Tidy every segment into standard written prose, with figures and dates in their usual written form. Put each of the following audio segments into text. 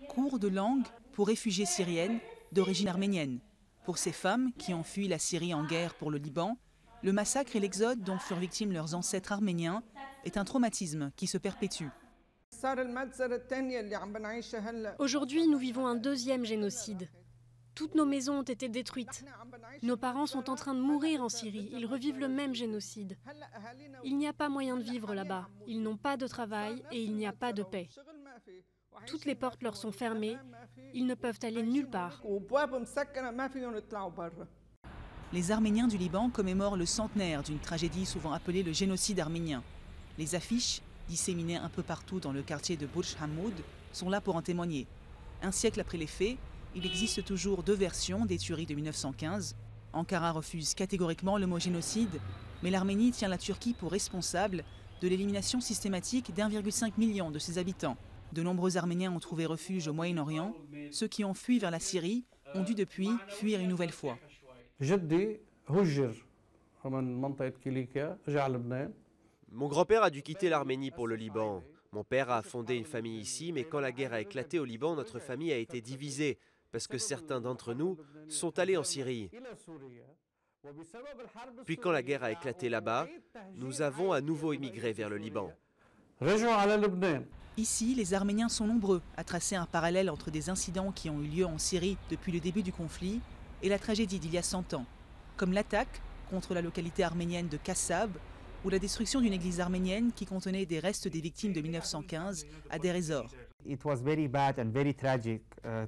cours de langue pour réfugiés syriennes d'origine arménienne. Pour ces femmes qui ont fui la Syrie en guerre pour le Liban, le massacre et l'exode dont furent victimes leurs ancêtres arméniens est un traumatisme qui se perpétue. Aujourd'hui, nous vivons un deuxième génocide. Toutes nos maisons ont été détruites. Nos parents sont en train de mourir en Syrie. Ils revivent le même génocide. Il n'y a pas moyen de vivre là-bas. Ils n'ont pas de travail et il n'y a pas de paix. Toutes les portes leur sont fermées. Ils ne peuvent aller nulle part. Les Arméniens du Liban commémorent le centenaire d'une tragédie souvent appelée le génocide arménien. Les affiches, disséminées un peu partout dans le quartier de Burj Hamoud, sont là pour en témoigner. Un siècle après les faits, il existe toujours deux versions des tueries de 1915. Ankara refuse catégoriquement le mot génocide, mais l'Arménie tient la Turquie pour responsable de l'élimination systématique d'1,5 million de ses habitants. De nombreux Arméniens ont trouvé refuge au Moyen-Orient. Ceux qui ont fui vers la Syrie ont dû depuis fuir une nouvelle fois. Mon grand-père a dû quitter l'Arménie pour le Liban. Mon père a fondé une famille ici, mais quand la guerre a éclaté au Liban, notre famille a été divisée, parce que certains d'entre nous sont allés en Syrie. Puis quand la guerre a éclaté là-bas, nous avons à nouveau immigré vers le Liban. Ici, les Arméniens sont nombreux à tracer un parallèle entre des incidents qui ont eu lieu en Syrie depuis le début du conflit et la tragédie d'il y a 100 ans, comme l'attaque contre la localité arménienne de Kassab ou la destruction d'une église arménienne qui contenait des restes des victimes de 1915 à Deir ez-Zor. It was very bad and very tragic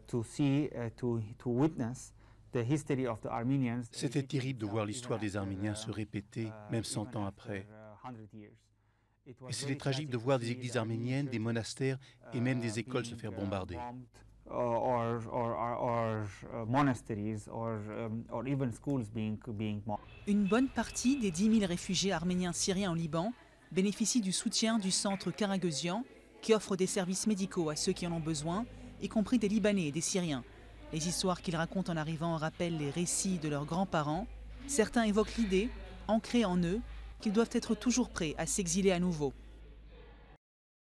to witness the history of the Armenians. C'était terrible de voir l'histoire des Arméniens se répéter, même 100 ans après. Et c'était tragique de voir des églises arméniennes, des monastères et même des écoles se faire bombarder. Une bonne partie des 10 000 réfugiés arméniens syriens au Liban bénéficient du soutien du centre Karagözian qui offre des services médicaux à ceux qui en ont besoin, y compris des Libanais et des Syriens. Les histoires qu'ils racontent en arrivant rappellent les récits de leurs grands-parents. Certains évoquent l'idée, ancrée en eux, qu'ils doivent être toujours prêts à s'exiler à nouveau.